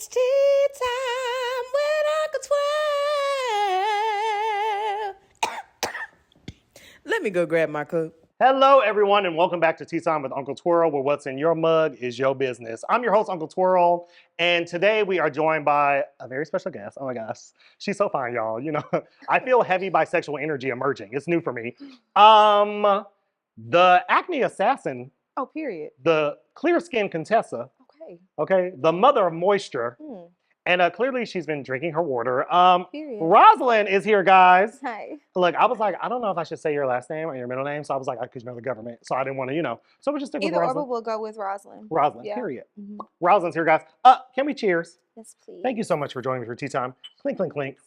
It's tea time with Uncle 12. Let me go grab my cup. Hello, everyone, and welcome back to Tea Time with Uncle Twirl, where what's in your mug is your business. I'm your host, Uncle Twirl, and today we are joined by a very special guest. Oh my gosh, she's so fine, y'all. You know, I feel heavy bisexual energy emerging. It's new for me. The acne assassin. Oh, period. The clear skin Contessa. Okay. Okay, the mother of moisture. Mm. And clearly she's been drinking her water. Period. Rosalind is here, guys. Hi. Look, I was like, I don't know if I should say your last name or your middle name. So I was like, because you know the government. So I didn't want to, So we just stick with Either or, Rosalind. but we'll go with Rosalind. Rosalind, Yeah. period. Mm-hmm. Rosalind's here, guys. Can we cheers? Yes, please. Thank you so much for joining me for tea time. Clink, clink, clink.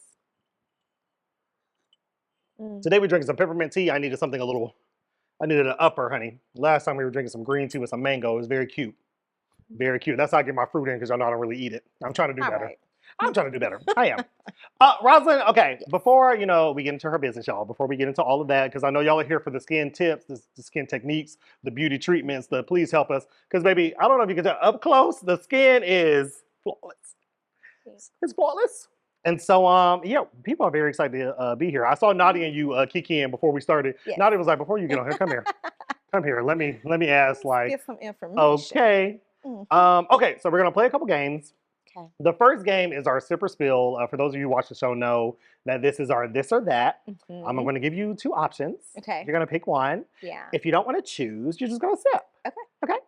Mm. Today we're drinking some peppermint tea. I needed an upper, honey. Last time we were drinking some green tea with some mango. It was very cute. Very cute. That's how I get my fruit in because y'all know I don't really eat it. I'm trying to do better. Right. I'm trying to do better. I am. Rosalind, okay, yes. Before, we get into her business, y'all, before we get into all of that, because I know y'all are here for the skin tips, the skin techniques, the beauty treatments, please help us. Because, baby, I don't know if you can tell, up close, the skin is flawless. Yes. It's flawless. And so, yeah, people are very excited to be here. I saw Nadia and you kiki in before we started. Yes. Nadia was like, before you get on here, come here. Come here. Let me ask, like. Get some information. Okay. Mm-hmm. Okay, so we're going to play a couple games. Okay. The first game is our sip or spill. For those of you who watch the show know that this is our this or that. Mm-hmm. I'm going to give you two options. Okay. You're going to pick one. Yeah. If you don't want to choose, you're just going to sip. Okay. Okay.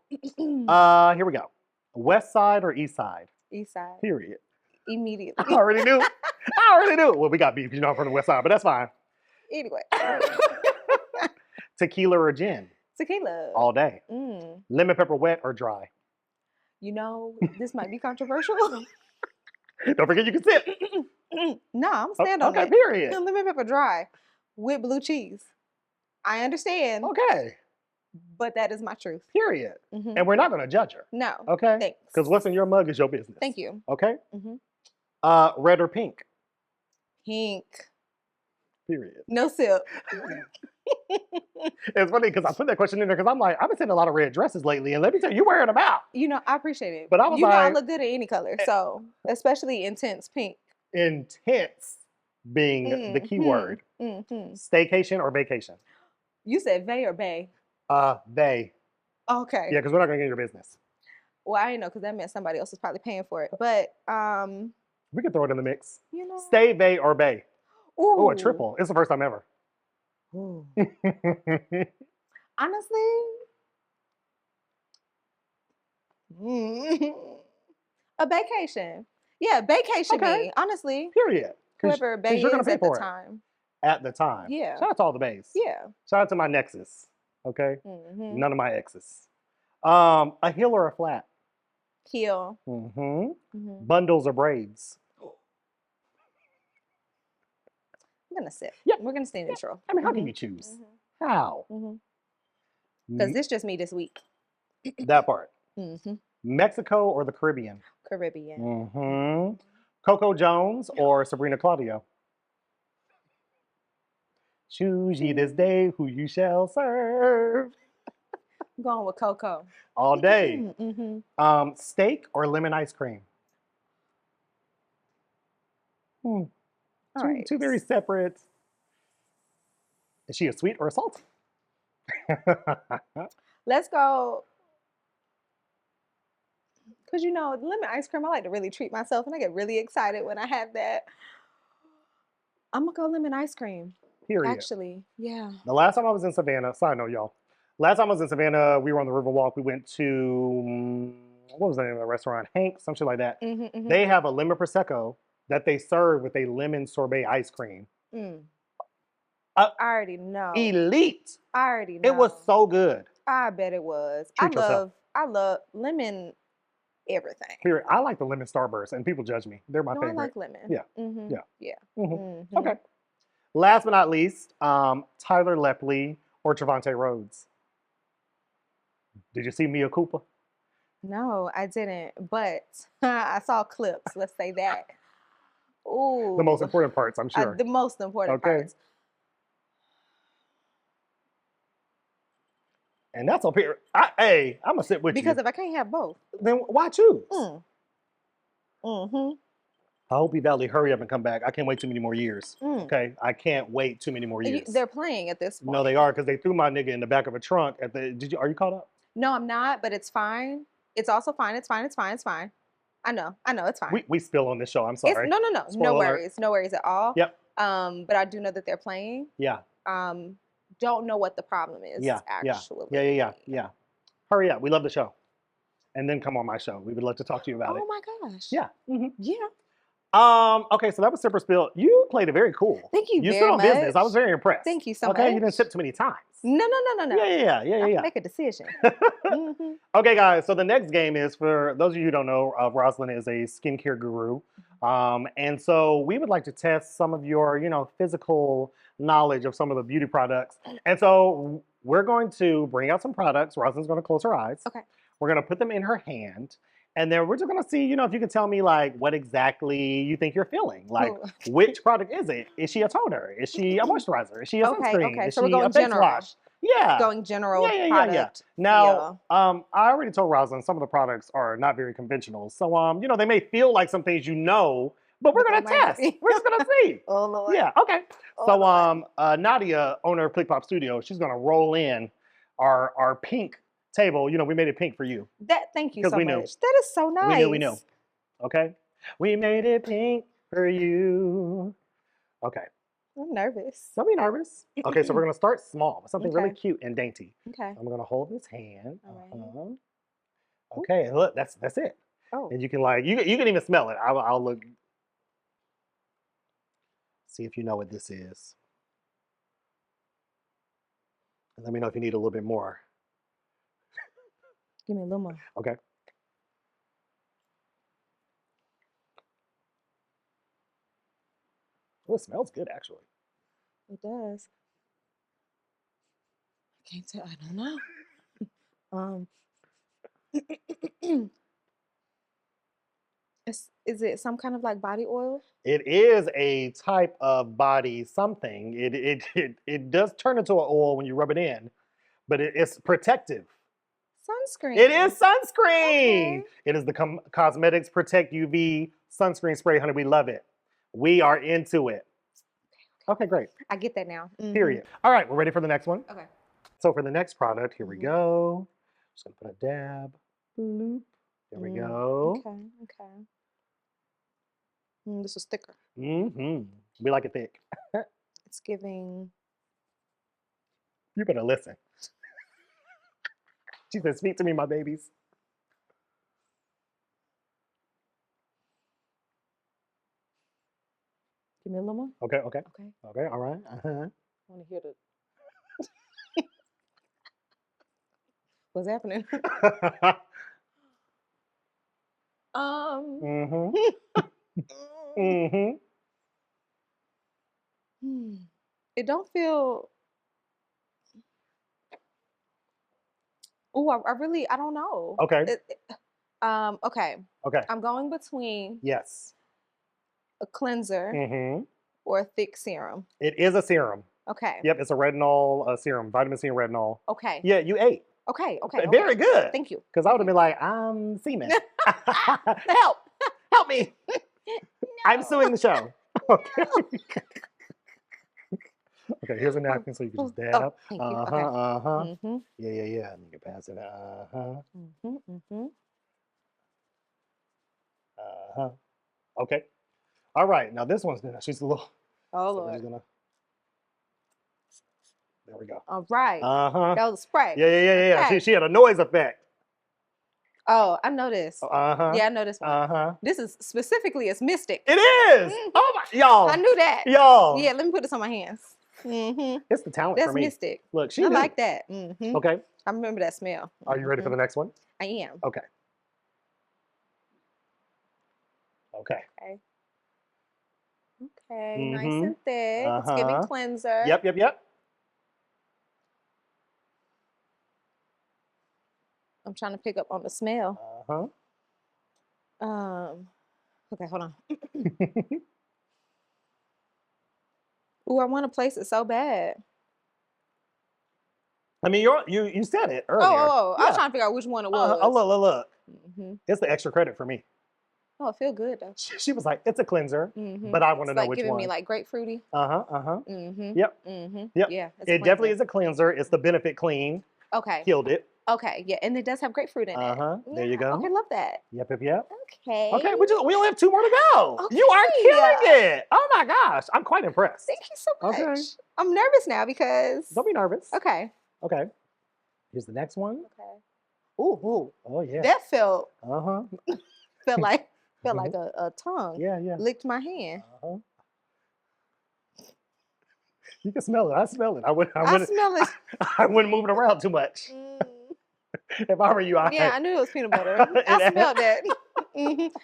Here we go. West side or east side? East side. Period. Immediately. I already knew. Well, we got beef. I'm from the west side, but that's fine. Anyway. Tequila or gin? Tequila. All day. Lemon pepper wet or dry? This might be controversial. Don't forget you can sip. No, I'm stand on it. Okay, period. Lemon pepper dry with blue cheese. I understand. Okay. But that is my truth. Period. Mm-hmm. And we're not going to judge her. No. Okay? Thanks. Because what's in your mug is your business. Thank you. Okay? Red or pink? Pink. Period. No sip. It's funny because I put that question in there because I'm like, I've been seeing a lot of red dresses lately, and let me tell you, you're wearing them out. I appreciate it. But I was I look good in any color, so especially intense pink. Intense being the key word. Staycation or vacation? You said vey or bay? They. Okay. Yeah, because we're not going to get your business. Well, I didn't know because that meant somebody else is probably paying for it. But we can throw it in the mix. Stay, vey, or bay. Oh, a triple. It's the first time ever. Honestly, a vacation. Yeah, vacation me, honestly. Period. Whoever bay is at the time. At the time. Yeah. Shout out to all the bays. Yeah. Shout out to my nexus. Okay? None of my exes. A heel or a flat? Heel. Bundles or braids? I'm going to sit. Yeah. We're going to stay neutral. I mean, how can you choose? How? Because it's just me this week. That part. Mexico or the Caribbean? Caribbean. Coco Jones or Sabrina Claudio? Choose ye this day who you shall serve. I'm going with Coco. All day. Steak or lemon ice cream? Two very separate. Is she a sweet or a salty? Let's go. Because lemon ice cream, I like to really treat myself, and I get really excited when I have that. I'm going to go lemon ice cream. Period. Actually, yeah. The last time I was in Savannah, side note, y'all. Last time I was in Savannah, we were on the Riverwalk. We went to, what was the name of the restaurant? Hank's, some shit like that. They have a lemon Prosecco that they serve with a lemon sorbet ice cream. I already know. Elite. I already know. It was so good. I bet it was. I love lemon everything. Period. I like the lemon Starburst, and people judge me. They're my favorite. I like lemon. Yeah. Okay. Last but not least, Tyler Lepley or Trevante Rhodes? Did you see Mia Cooper? No, I didn't, but I saw clips. Let's say that. Ooh. The most important parts, I'm sure. The most important parts. And that's up here. I'm going to sit with you. Because if I can't have both. Then why choose? Mm-hmm. I hope Valley hurry up and come back. I can't wait too many more years. Mm. Okay, I can't wait too many more years. They're playing at this point. No, they are because they threw my nigga in the back of a trunk at the. Did you? Are you caught up? No, I'm not, but it's fine. It's also fine. It's fine. It's fine. It's fine. I know. It's fine. We spill on this show. I'm It's sorry. no Spoiler alert. worries. No worries at all. Yep. But I do know that they're playing. Yeah. Don't know what the problem is Yeah. actually. Yeah. Hurry up. We love the show. And then come on my show. We would love to talk to you about it. Oh my gosh. Yeah. Yeah. Okay, so that was Sipper Spill. You played it very cool. Thank you You very stood on much. business. I was very impressed. Thank you so much. Okay, you didn't sip too many times. No. Yeah. I can make a decision. Mm-hmm. Okay, guys, so the next game is, for those of you who don't know, Rosalind is a skincare guru. And so we would like to test some of your, physical knowledge of some of the beauty products. And so we're going to bring out some products. Rosalind's going to close her eyes. Okay. We're going to put them in her hand. And then we're just going to see, if you can tell me, like, what exactly you think you're feeling. Like, which product is it? Is she a toner? Is she a moisturizer? Is she a sunscreen? Okay. Is So we're she going a face general. wash? Yeah. Going general Yeah. product. Now, I already told Rosalind some of the products are not very conventional. So, they may feel like some things but we're going to test. We're just going to see. Oh, Lord. Yeah, okay. So, Nadia, owner of Click Pop Studio, she's going to roll in our pink table. We made it pink for you. Thank you so we much. knew. That is so nice. We knew. Okay. We made it pink for you. Okay. I'm nervous. Don't be nervous. Okay, so we're going to start small with something really Okay. cute and dainty. Okay. I'm going to hold this hand. All Okay, and look, that's it. Oh. And you can you can even smell it. I'll look. See if you know what this is. And let me know if you need a little bit more. Give me a little more. Okay. Oh, it smells good, actually. It does. I can't tell. I don't know. Is it some kind of like body oil? It is a type of body something. It does turn into an oil when you rub it in, but it's protective. Sunscreen. It is sunscreen. Okay. It is the Cosmetics Protect UV sunscreen spray, honey. We love it. We are into it. Okay, great. I get that now. Mm-hmm. Period. All right, we're ready for the next one. Okay. So for the next product, here we go. Just gonna put a dab. Bloop. There we go. Okay. This is thicker. We like it thick. It's giving. You better listen. She said, "Speak to me, my babies." Give me a little more. Okay. All right. I want to hear the. What's happening? It don't feel. Oh, I don't know. Okay. Okay. Okay. I'm going between Yes. a cleanser or a thick serum. It is a serum. Okay. Yep, it's a retinol serum, vitamin C and retinol. Okay. Yeah, you ate. Okay. Very good. Thank you. Because I would have been like, I'm semen. Help me. I'm suing the show. Okay. Okay, here's a napkin so you can just dab. Oh, thank you. Okay. Yeah. You can pass it. Okay. All right. Now this one's gonna. She's a little. Oh so Lord. There we go. All right. That was a spray. Yeah. Okay. She had a noise effect. Oh, I know this. Yeah, I know this one. This is specifically as Mystic. It is. Oh my, y'all. I knew that. Y'all. Yeah, let me put this on my hands. It's the talent That's for me. Mystic. Look, I like that. Okay. I remember that smell. Are you ready for the next one? I am. Okay. Okay, nice and thick. It's giving cleanser. Yep. I'm trying to pick up on the smell. Okay, hold on. Ooh, I want to place it so bad. I mean, you said it earlier. I was trying to figure out which one it was. Look. It's the extra credit for me. Oh, it feel good though. She was like, it's a cleanser, but I want It's to know like which giving one. me like grapefruity. Uh-huh. Mm-hmm. Yep. Mm-hmm. Yep. Yeah, it's a It definitely cleanser. is a cleanser. It's the Benefit Clean. Okay. Killed it. Okay. Yeah, and it does have grapefruit in it. There you Yeah. go. Okay, love that. Yep. Okay. Okay, we only have 2 more to go. Okay. You are killing it. Oh my gosh. I'm quite impressed. Thank you so much. Okay. I'm nervous now because. Don't be nervous. Okay. Okay. Here's the next one. Okay. Ooh. Oh yeah. That felt Uh-huh. like a tongue. Yeah. Licked my hand. Uh-huh. You can smell it. I smell it. I smell it. I wouldn't move it around too much. If I were you, Yeah, I knew it was peanut butter. I smelled that.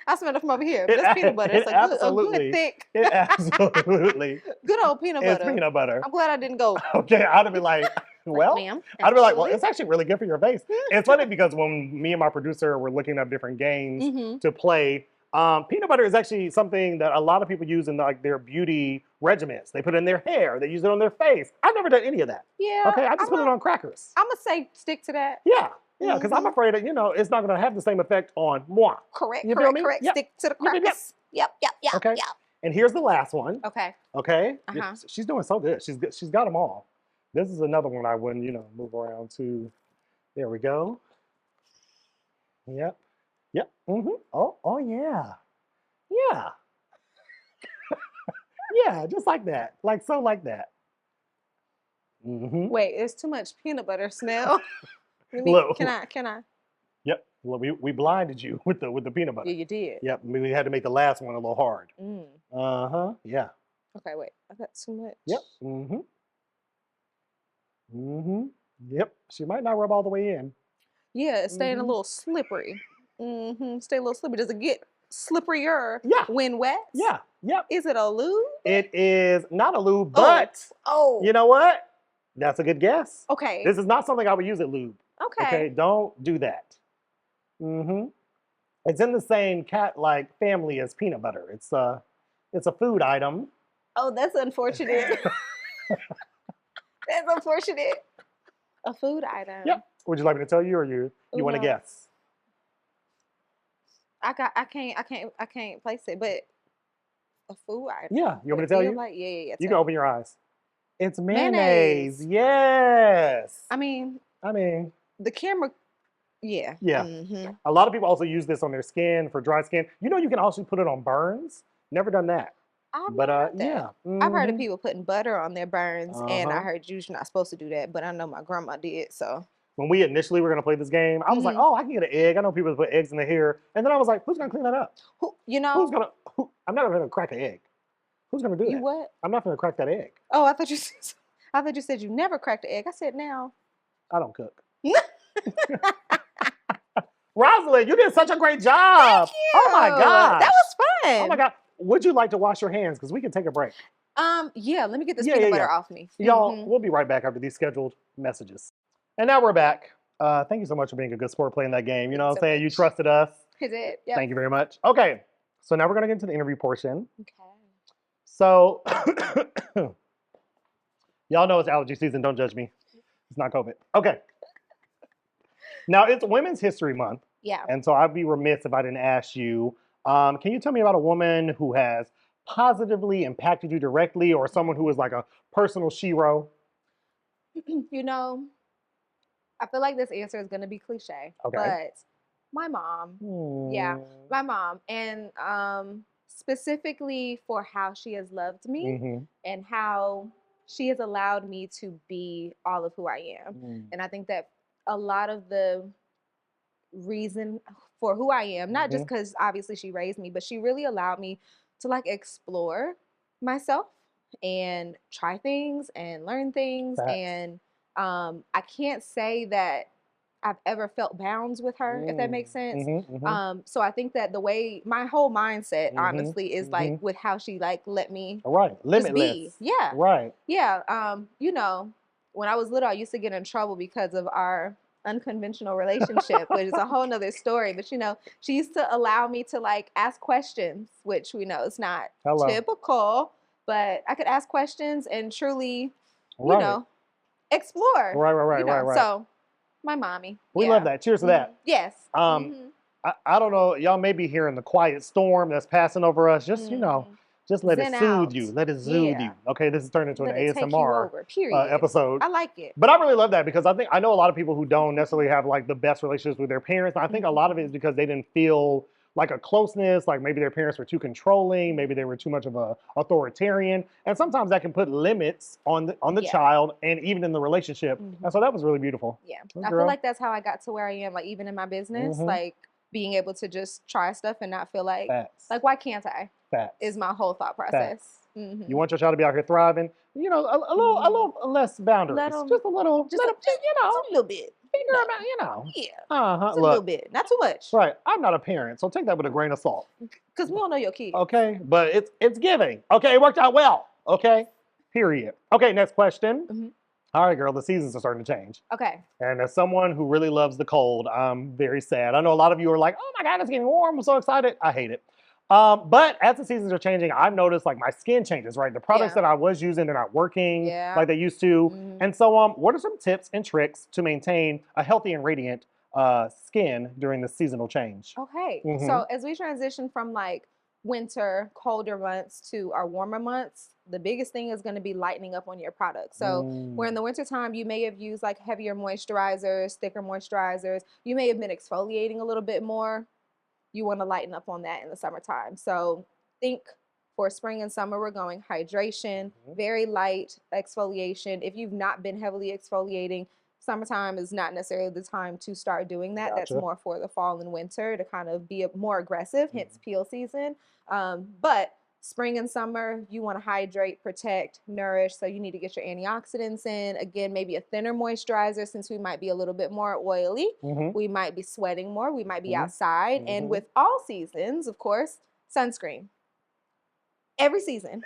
I smelled it from over here. But it's peanut butter. It's a good thick. It absolutely. Good old peanut butter. It's peanut butter. I'm glad I didn't go. Okay, I'd have been like, well, ma'am, I'd be like, well, it's actually really good for your face. It's funny because when me and my producer were looking up different games to play, peanut butter is actually something that a lot of people use in like their beauty regimens. They put it in their hair. They use it on their face. I've never done any of that. Yeah. Okay, I just put it on crackers. I'm gonna say stick to that. Yeah, because I'm afraid that it's not going to have the same effect on moi. Correct. You feel me? Correct. Yep. Stick to the crackers. Yep. Okay. And here's the last one. Okay. Okay. She's doing so good. She's got them all. This is another one I wouldn't move around to. There we go. Yep. Oh yeah. Yeah. Yeah, just like that. Like that. Wait, it's too much peanut butter smell. Look. Can I? Yep. Well, we blinded you with the peanut butter. Yeah, you did. Yep. We had to make the last one a little hard. Yeah. Okay, wait. I got too much. Yep. Yep. She might not rub all the way in. Yeah, it's staying a little slippery. Stay a little slippery. Does it get slipperier when wet? Yeah. Yep. Is it a lube? It is not a lube, but you know what? That's a good guess. Okay. This is not something I would use at lube. Okay. Don't do that. It's in the same cat-like family as peanut butter. It's a food item. Oh, that's unfortunate. That's unfortunate. A food item. Yep. Would you like me to tell you, or you want to guess? I can't place it, but a food item. Yeah. You want me to tell you? Like, yeah. You can open your eyes. It's mayonnaise. Yes. I mean, the camera. Yeah. Yeah. A lot of people also use this on their skin for dry skin. You can also put it on burns. Never done that. Yeah. I've heard of people putting butter on their burns, and I heard you're not supposed to do that, but I know my grandma did. So when we initially were going to play this game, I was like, oh, I can get an egg. I know people put eggs in their hair. And then I was like, who's going to clean that up? I'm not going to crack an egg. Who's going to do that? You what? I'm not going to crack that egg. Oh, I thought you said you never cracked an egg. I said now. I don't cook. Rosalind, you did such a great job. Thank you. Oh my God. That was fun. Oh my God. Would you like to wash your hands? Because we can take a break. Yeah, let me get this peanut butter off me. Y'all, we'll be right back after these scheduled messages. And now we're back. Thank you so much for being a good sport playing that game. You know what I'm saying? You trusted us. I did. Yep. Thank you very much. Okay. So now we're going to get into the interview portion. Okay. So, y'all know it's allergy season. Don't judge me. It's not COVID. Okay. Now, it's Women's History Month. Yeah. And so I'd be remiss if I didn't ask you, can you tell me about a woman who has positively impacted you directly, or someone who is like a personal shero? I feel like this answer is going to be cliche. Okay. But my mom. Yeah, my mom. And specifically for how she has loved me and how she has allowed me to be all of who I am. And I think that a lot of the reason for who I am, not just because obviously she raised me, but she really allowed me to like explore myself and try things and learn things. Facts. And I can't say that I've ever felt bounds with her, if that makes sense. So I think that the way my whole mindset, honestly, is like with how she like let me limitless. just be. Yeah. Right. Yeah. When I was little, I used to get in trouble because of our unconventional relationship, which is a whole nother story. But she used to allow me to like ask questions, which we know is not typical, but I could ask questions and truly, explore. Right. So my mommy. We love that. Cheers to that. Yes. I don't know. Y'all may be hearing the quiet storm that's passing over us. Just, just let it Zen soothe out. you. Let it soothe you. Okay, this is turned into Let an it take you ASMR over, period. episode. I like it. But I really love that because I know a lot of people who don't necessarily have like the best relationships with their parents. And I think a lot of it is because they didn't feel like a closeness, like maybe their parents were too controlling, maybe they were too much of a authoritarian, and sometimes that can put limits on the child and even in the relationship. And so that was really beautiful. Yeah, I feel like that's how I got to where I am. Like even in my business, like being able to just try stuff and not feel like why can't I? Is my whole thought process. You want your child to be out here thriving, a little less boundaries, just a little, just a little bit. Figure them out, just a little bit, not too much. Right. I'm not a parent, so take that with a grain of salt. Because we don't know your kids. Okay, but it's giving. Okay, it worked out well. Okay, period. Okay, next question. All right, girl, the seasons are starting to change. Okay. And as someone who really loves the cold, I'm very sad. I know a lot of you are like, oh my God, it's getting warm. I'm so excited. I hate it. But as the seasons are changing, I've noticed like my skin changes, right? The products that I was using, they're not working like they used to. And so what are some tips and tricks to maintain a healthy and radiant skin during the seasonal change? Okay. So as we transition from like winter, colder months to our warmer months, the biggest thing is going to be lightening up on your product. So where in the wintertime, you may have used like heavier moisturizers, thicker moisturizers. You may have been exfoliating a little bit more. You want to lighten up on that in the summertime. So think for spring and summer, we're going hydration, very light exfoliation. If you've not been heavily exfoliating, summertime is not necessarily the time to start doing that. That's more for the fall and winter to kind of be more aggressive, hence peel season. But spring and summer, you want to hydrate, protect, nourish. So you need to get your antioxidants in. Again, maybe a thinner moisturizer since we might be a little bit more oily. We might be sweating more. We might be outside. And with all seasons, of course, sunscreen. Every season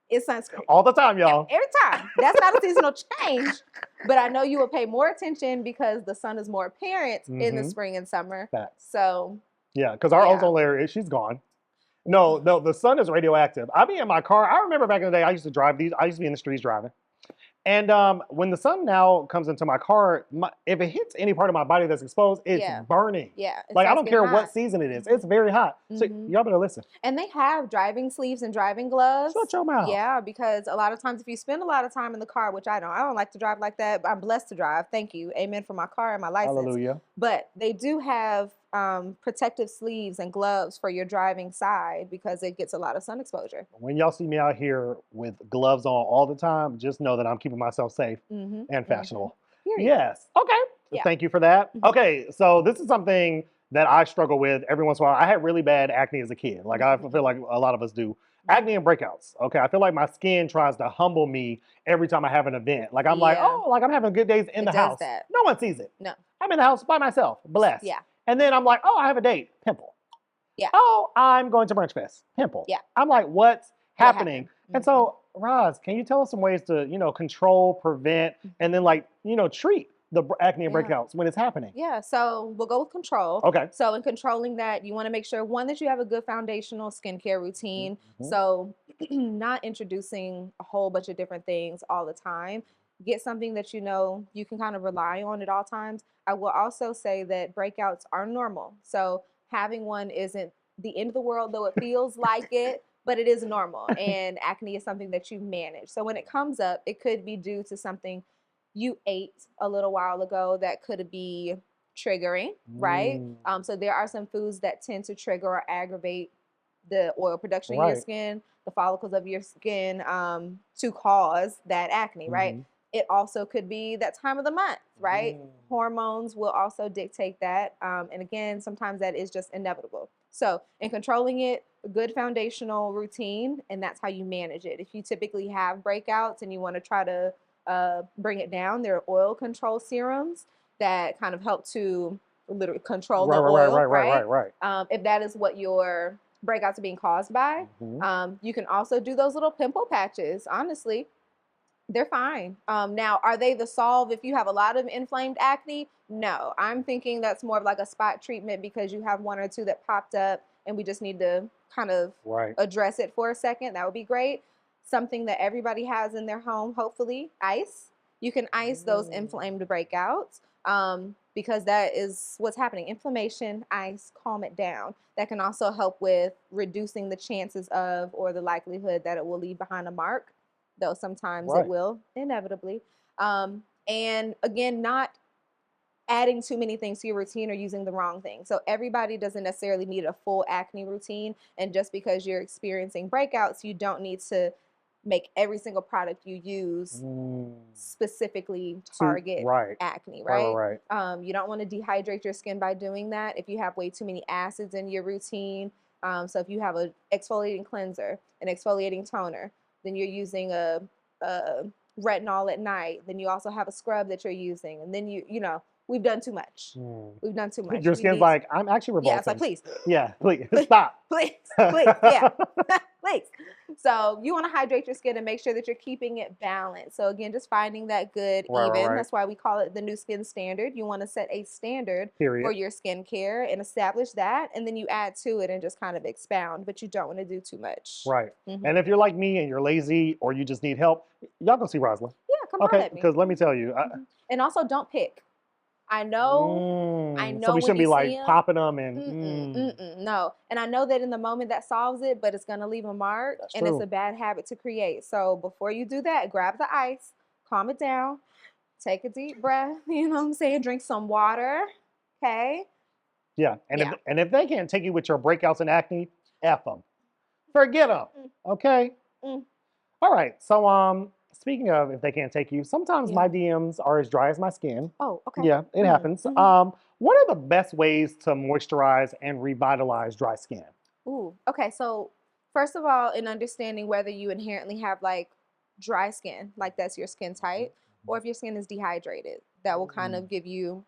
is sunscreen. All the time, y'all. Every time. That's not a seasonal change. But I know you will pay more attention because the sun is more apparent in the spring and summer. So. Yeah, because our ozone layer, she's gone. No, the sun is radioactive. I be in my car. I remember back in the day, I used to drive these. I used to be in the streets driving. And when the sun now comes into my car, if it hits any part of my body that's exposed, it's burning. Yeah. Like, I don't care what season it is. It's very hot. So y'all better listen. And they have driving sleeves and driving gloves. Shut your mouth. Yeah, because a lot of times if you spend a lot of time in the car, which I don't like to drive like that. I'm blessed to drive. Thank you. Amen for my car and my license. Hallelujah. But they do have protective sleeves and gloves for your driving side because it gets a lot of sun exposure. When y'all see me out here with gloves on all the time, just know that I'm keeping myself safe and fashionable. Yes. Okay. Thank you for that. Okay. So this is something that I struggle with every once in a while. I had really bad acne as a kid. Like I feel like a lot of us do. Acne and breakouts. Okay. I feel like my skin tries to humble me every time I have an event. Like I'm like, oh, like I'm having good days in the house. No one sees it. No. I'm in the house by myself. Blessed. Yeah. And then I'm like, oh, I have a date. Pimple. Yeah. Oh, I'm going to Brunch Fest. Pimple. Yeah. I'm like, what's happening? And so, Roz, can you tell us some ways to, control, prevent, and then treat the acne and breakouts when it's happening? Yeah. So we'll go with control. Okay. So in controlling that, you want to make sure, one, that you have a good foundational skincare routine. So not introducing a whole bunch of different things all the time. Get something that you can kind of rely on at all times. I will also say that breakouts are normal. So having one isn't the end of the world, though it feels like it, but it is normal. And acne is something that you manage. So when it comes up, it could be due to something you ate a little while ago that could be triggering, right? So there are some foods that tend to trigger or aggravate the oil production in your skin, the follicles of your skin, to cause that acne, right? It also could be that time of the month, right? Hormones will also dictate that. And again, sometimes that is just inevitable. So in controlling it, a good foundational routine, and that's how you manage it. If you typically have breakouts and you want to try to bring it down, there are oil control serums that kind of help to literally control the oil, right? If that is what your breakouts are being caused by, you can also do those little pimple patches, honestly. They're fine. Now, are they the solve if you have a lot of inflamed acne? No, I'm thinking that's more of like a spot treatment because you have one or two that popped up and we just need to kind of address it for a second. That would be great. Something that everybody has in their home, hopefully, ice. You can ice those inflamed breakouts. because that is what's happening. Inflammation, ice, calm it down. That can also help with reducing the chances of or the likelihood that it will leave behind a mark, though sometimes it will inevitably. And again, not adding too many things to your routine or using the wrong thing. So everybody doesn't necessarily need a full acne routine. And just because you're experiencing breakouts, you don't need to make every single product you use specifically target acne, right? You don't want to dehydrate your skin by doing that if you have way too many acids in your routine. So if you have an exfoliating cleanser, an exfoliating toner, then you're using a retinol at night. Then you also have a scrub that you're using. And then you know, we've done too much. We've done too much. Your skin's like, I'm actually revolting. Yeah, it's like, please. Yeah, please, stop. Please, yeah, please. So you want to hydrate your skin and make sure that you're keeping it balanced. So again, just finding that good even. That's why we call it the new skin standard. You want to set a standard for your skincare and establish that, and then you add to it and just kind of expound, but you don't want to do too much. Right. And if you're like me and you're lazy or you just need help, y'all go see Rosalind. Yeah, come on at me. Because let me tell you. And also don't pick. I know. So we shouldn't be like popping them and no. And I know that in the moment that solves it, but it's gonna leave a mark. That's true. It's a bad habit to create. So before you do that, grab the ice, calm it down, take a deep breath. You know what I'm saying? Drink some water. Okay. Yeah. And if they can't take you with your breakouts and acne, F them. Forget them. Okay. All right. So speaking of if they can't take you, sometimes my DMs are as dry as my skin. Oh, okay. Yeah, it happens. What are the best ways to moisturize and revitalize dry skin? Ooh, okay. So first of all, in understanding whether you inherently have like dry skin, like that's your skin type, or if your skin is dehydrated, that will kind of give you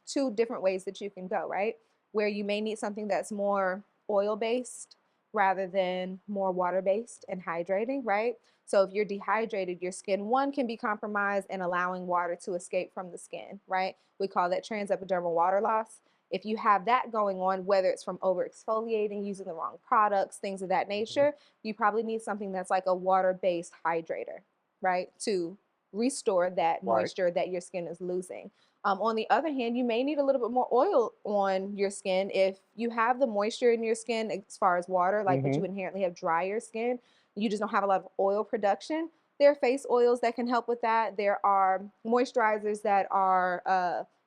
two different ways that you can go, right? Where you may need something that's more oil-based rather than more water-based and hydrating, right? So if you're dehydrated, your skin, one, can be compromised in allowing water to escape from the skin, right? We call that transepidermal water loss. If you have that going on, whether it's from over exfoliating, using the wrong products, things of that nature, you probably need something that's like a water-based hydrator, right? To restore that moisture that your skin is losing. On the other hand, you may need a little bit more oil on your skin if you have the moisture in your skin as far as water, like but you inherently have drier skin. You just don't have a lot of oil production. There are face oils that can help with that. There are moisturizers that are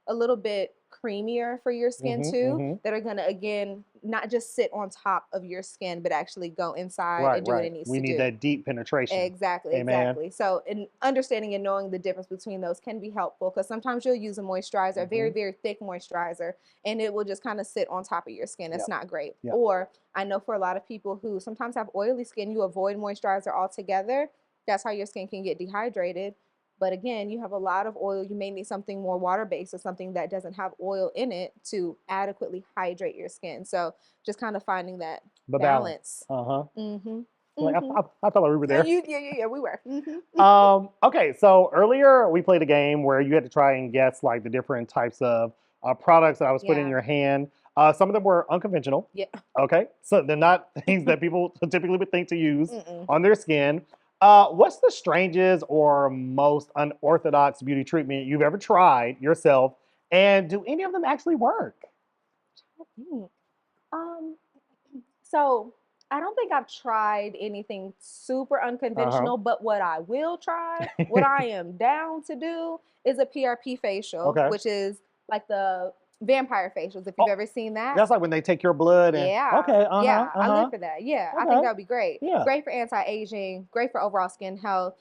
a little bit creamier for your skin too, that are gonna, again, not just sit on top of your skin, but actually go inside and do what it needs to do. We need that deep penetration. Exactly, exactly. So in understanding and knowing the difference between those can be helpful, because sometimes you'll use a moisturizer, a very, very thick moisturizer, and it will just kind of sit on top of your skin. It's not great. Or I know for a lot of people who sometimes have oily skin, you avoid moisturizer altogether. That's how your skin can get dehydrated. But again, you have a lot of oil. You may need something more water-based or something that doesn't have oil in it to adequately hydrate your skin. So just kind of finding that balance. Like, I felt like we were there. Yeah, we were. Okay, so earlier we played a game where you had to try and guess like the different types of products that I was putting in your hand. Some of them were unconventional. Yeah. Okay, so they're not things that people typically would think to use on their skin. What's the strangest or most unorthodox beauty treatment you've ever tried yourself, and do any of them actually work? So I don't think I've tried anything super unconventional, but what I will try, what I am down to do, is a PRP facial, which is like the vampire facials, if you've ever seen that. That's like when they take your blood and I live for that. I think that would be great. Yeah. Great for anti-aging, great for overall skin health.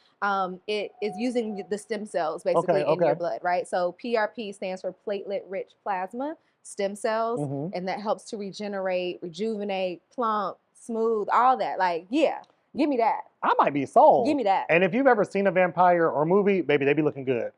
It is using the stem cells basically in your blood, right? So PRP stands for platelet rich plasma stem cells, and that helps to regenerate, rejuvenate, plump, smooth, all that. Like, yeah, give me that. I might be sold. Give me that. And if you've ever seen a vampire or movie, baby, they be looking good.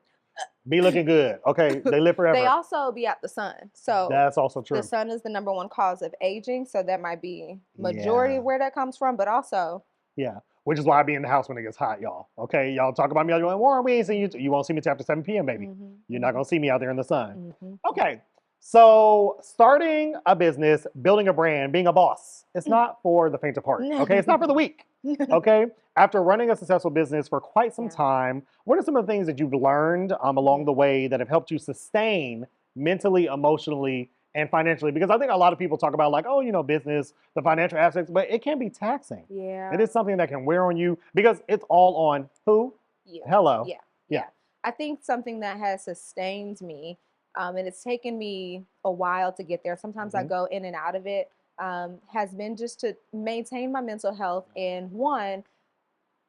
Be looking good. Okay, they live forever. They also be out the sun. So that's also true. The sun is the #1 cause of aging. So that might be majority of where that comes from, but also. Yeah, which is why I be in the house when it gets hot, y'all. Okay, y'all talk about me, y'all like, Warren, we ain't seen you. You won't see me till after 7 p.m., baby. You're not going to see me out there in the sun. Okay, So starting a business, building a brand, being a boss, it's not for the faint of heart. Okay, it's not for the weak. Okay, after running a successful business for quite some time, what are some of the things that you've learned along the way that have helped you sustain mentally, emotionally, and financially? Because I think a lot of people talk about like, oh, you know, business, the financial aspects, but it can be taxing. Yeah. It is something that can wear on you because it's all on who? You. Hello. Yeah. I think something that has sustained me, and it's taken me a while to get there. Sometimes I go in and out of it. Has been just to maintain my mental health, and one,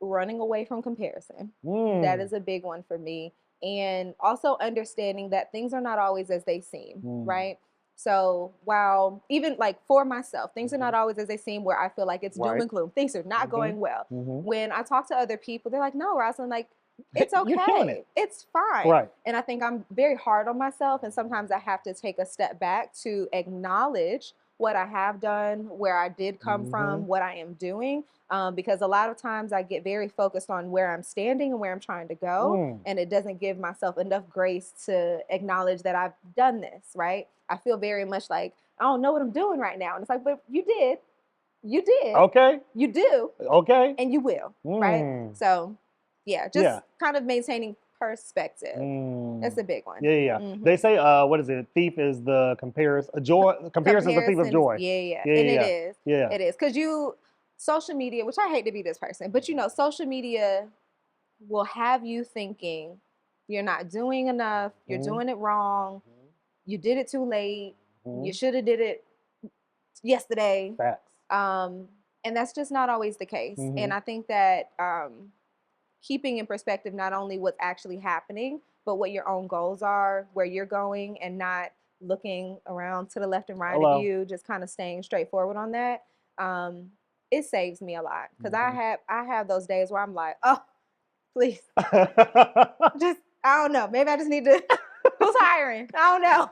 running away from comparison. That is a big one for me. And also understanding that things are not always as they seem, right? So while even like for myself, things are not always as they seem where I feel like it's doom and gloom. Things are not going well. When I talk to other people, they're like, no, Rosalind, like, it's You're killing okay. it. It's fine. Right. And I think I'm very hard on myself. And sometimes I have to take a step back to acknowledge what I have done, where I did come from, what I am doing. Because a lot of times I get very focused on where I'm standing and where I'm trying to go. And it doesn't give myself enough grace to acknowledge that I've done this, right? I feel very much like, I don't know what I'm doing right now. And it's like, but you did. You did. Okay. You do. Okay. And you will, right? So, yeah, just kind of maintaining perspective. That's a big one. Yeah. They say, what is it? Thief is the comparison is the thief of joy. Yeah. And it is. It is. Because social media, which I hate to be this person, but you know, social media will have you thinking you're not doing enough, you're doing it wrong, you did it too late, you should have did it yesterday. Facts. And that's just not always the case. And I think that keeping in perspective not only what's actually happening, but what your own goals are, where you're going, and not looking around to the left and right of you, just kind of staying straightforward on that. It saves me a lot because I have those days where I'm like, oh, please, just I don't know, maybe I just need to. Who's hiring? I don't know.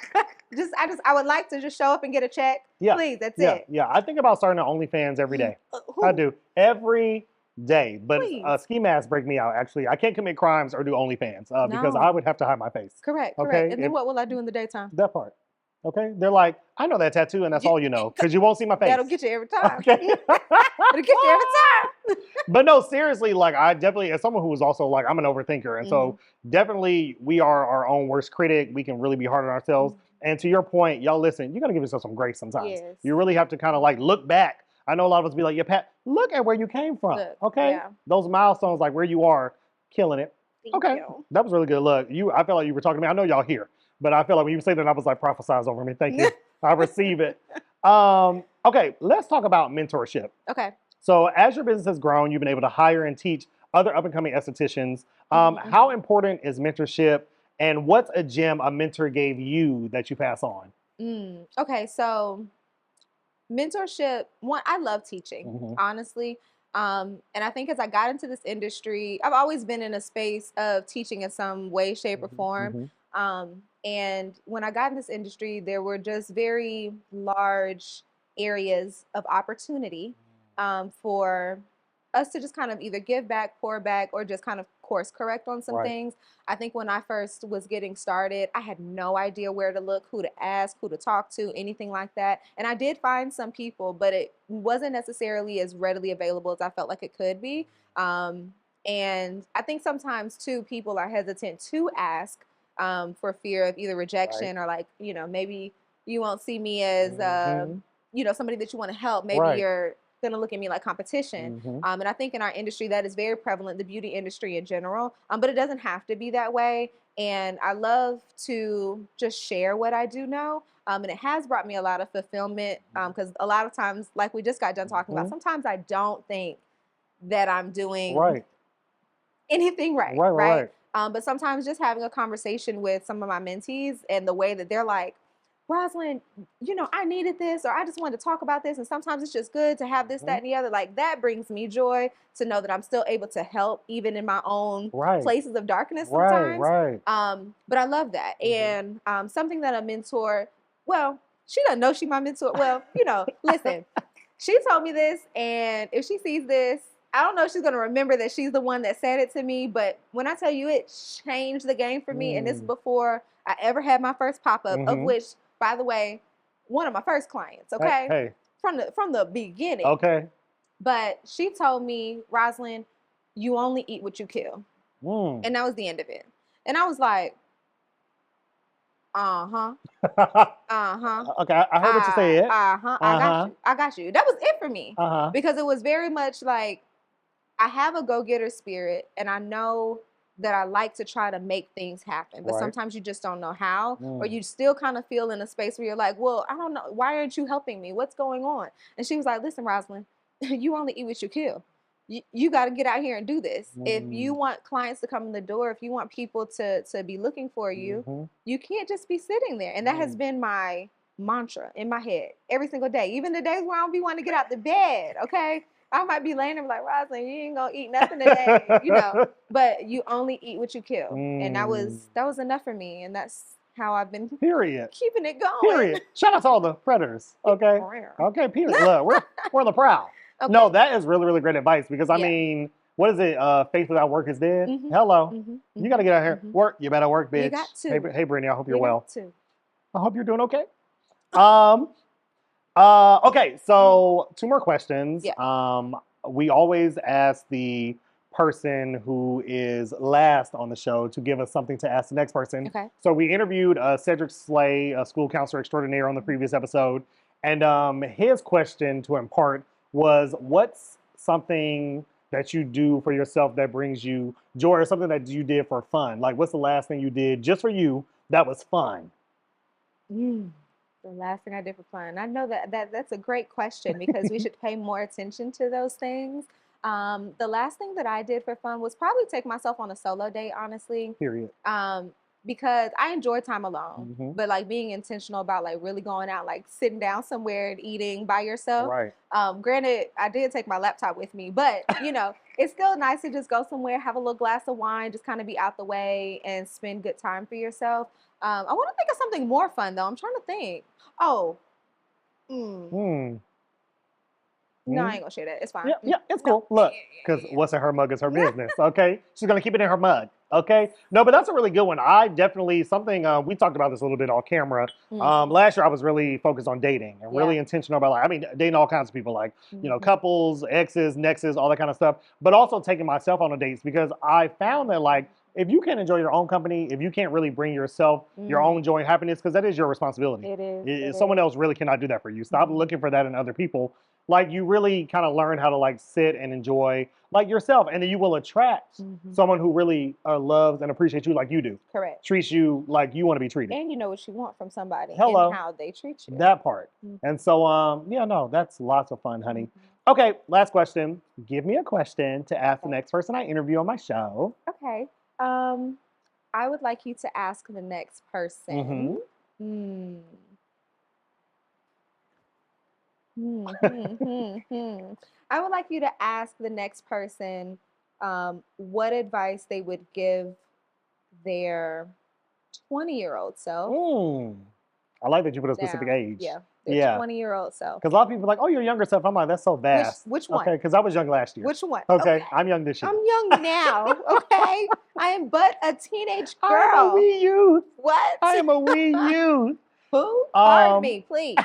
I would like to just show up and get a check. Yeah. Please, that's it. Yeah. I think about starting an OnlyFans every day. I do every day, but ski masks break me out. Actually, I can't commit crimes or do OnlyFans because I would have to hide my face. Correct. And then what will I do in the daytime? That part. Okay, they're like, I know that tattoo, and that's all you know, because you won't see my face. That'll get you every time. Okay, it'll get you every time. But no, seriously, like I definitely, as someone who was also like, I'm an overthinker, and so definitely we are our own worst critic. We can really be hard on ourselves. And to your point, y'all listen, you got to give yourself some grace sometimes. Yes. You really have to kind of like look back. I know a lot of us be like, yeah, Pat, look at where you came from. Okay, those milestones, like where you are, killing it. Thank you. That was really good. Look, I feel like you were talking to me. I know y'all here. But I feel like when you say that, I was like, prophesize over me. Thank you. I receive it. Okay, let's talk about mentorship. Okay. So as your business has grown, you've been able to hire and teach other up-and-coming estheticians. How important is mentorship, and what's a gem a mentor gave you that you pass on? Okay, so mentorship, one, I love teaching, honestly. And I think as I got into this industry, I've always been in a space of teaching in some way, shape, or form. And when I got in this industry, there were just very large areas of opportunity for us to just kind of either give back, pour back, or just kind of course correct on some things. I think when I first was getting started, I had no idea where to look, who to ask, who to talk to, anything like that. And I did find some people, but it wasn't necessarily as readily available as I felt like it could be. And I think sometimes too, people are hesitant to ask for fear of either rejection or like, you know, maybe you won't see me as, you know, somebody that you want to help. Maybe you're going to look at me like competition. And I think in our industry that is very prevalent, the beauty industry in general, but it doesn't have to be that way. And I love to just share what I do know. And it has brought me a lot of fulfillment because a lot of times, like we just got done talking about, sometimes I don't think that I'm doing anything right. But sometimes just having a conversation with some of my mentees and the way that they're like, Rosalind, you know, I needed this, or I just wanted to talk about this. And sometimes it's just good to have this, that, and the other. Like that brings me joy to know that I'm still able to help even in my own places of darkness sometimes. But I love that. And something that a mentor, well, she doesn't know she's my mentor. Well, you know, listen, she told me this, and if she sees this, I don't know if she's going to remember that she's the one that said it to me, but when I tell you it changed the game for me, and this is before I ever had my first pop-up, of which by the way, one of my first clients, okay? Hey. From the beginning. Okay. But she told me, Rosalind, you only eat what you kill. And that was the end of it. And I was like, uh-huh. Uh-huh. Okay, I heard what you said. Uh-huh. I got you. That was it for me. Because it was very much like, I have a go-getter spirit, and I know that I like to try to make things happen, but sometimes you just don't know how, or you still kind of feel in a space where you're like, well, I don't know, why aren't you helping me? What's going on? And she was like, listen, Rosalind, you only eat what you kill. You got to get out here and do this. If you want clients to come in the door, if you want people to be looking for you, you can't just be sitting there. And that has been my mantra in my head every single day, even the days where I don't be wanting to get out the bed, okay? I might be laying there like, Rosalind, you ain't gonna eat nothing today, you know. But you only eat what you kill, and that was enough for me, and that's how I've been keeping it going. Period. Shout out to all the predators. Okay. Okay. Period. Look, we're on the prowl. Okay. No, that is really, really great advice because I mean, what is it? Faith without work is dead. Hello. You got to get out here. Work. You better work, bitch. You got to. Hey, Brittany. I hope you're well. I hope you're doing okay. Okay, so 2 more questions. Yeah. We always ask the person who is last on the show to give us something to ask the next person. Okay. So we interviewed Cedric Slay, a school counselor extraordinaire, on the previous episode, and his question to impart was, what's something that you do for yourself that brings you joy, or something that you did for fun? Like, what's the last thing you did just for you that was fun? The last thing I did for fun. I know that's a great question because we should pay more attention to those things. The last thing that I did for fun was probably take myself on a solo date, honestly. Period. Because I enjoy time alone, but like being intentional about like really going out, like sitting down somewhere and eating by yourself. Right. Granted, I did take my laptop with me, but you know, it's still nice to just go somewhere, have a little glass of wine, just kind of be out the way and spend good time for yourself. I want to think of something more fun though. I'm trying to think. Oh. No, I ain't gonna share that. It's fine. Yeah, it's cool. Look, because what's in her mug is her business, okay? She's gonna keep it in her mug, okay? No, but that's a really good one. I definitely, something, we talked about this a little bit on camera. Last year I was really focused on dating and really intentional about, like, I mean, dating all kinds of people, like, you know, couples, exes, nexes, all that kind of stuff, but also taking myself on dates because I found that, like, if you can't enjoy your own company, if you can't really bring yourself your own joy and happiness, because that is your responsibility. It is. Someone else really cannot do that for you. Stop looking for that in other people. Like, you really kind of learn how to like sit and enjoy like yourself, and then you will attract someone who really loves and appreciates you like you do. Correct. Treats you like you want to be treated. And you know what you want from somebody and how they treat you. That part. And so, yeah, no, that's lots of fun, honey. Okay, last question. Give me a question to ask the next person I interview on my show. Okay. I would like you to ask the next person. I would like you to ask the next person what advice they would give their 20-year-old self. I like that you put a specific age. Yeah. Their 20-year-old self. Because a lot of people are like, oh, you're younger self. I'm like, that's so vast. Which one? Okay, because I was young last year. Which one? Okay, I'm young this year. I'm young now, okay? I am but a teenage girl. I am a wee youth. What? I am a wee youth. Who? Pardon me, please.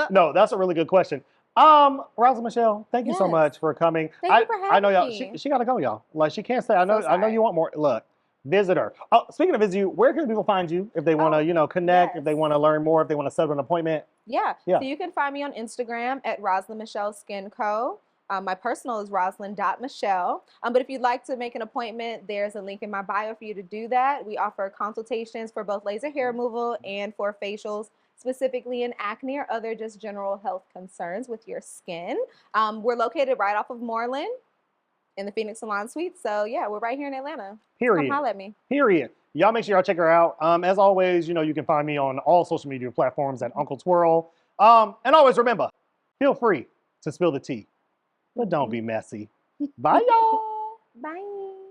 No, that's a really good question. Rosalind Michelle, thank you so much for coming. Thank you for having me. I know y'all. She gotta go, y'all. Like, she can't stay. I know you want more. Look, visit her. Oh, speaking of visit you, where can people find you if they want to, you know, connect, if they want to learn more, if they want to set up an appointment? Yeah. So you can find me on Instagram at Rosalind Michelle Skin Co. My personal is rosalind.michelle. But if you'd like to make an appointment, there's a link in my bio for you to do that. We offer consultations for both laser hair removal and for facials, specifically in acne or other just general health concerns with your skin. We're located right off of Moreland in the Phoenix Salon Suite. So yeah, we're right here in Atlanta. Period. Come holler at me. Period. Y'all make sure y'all check her out. As always, you know, you can find me on all social media platforms at Uncle Twirl. And always remember, feel free to spill the tea, but don't be messy. Bye, y'all. Bye.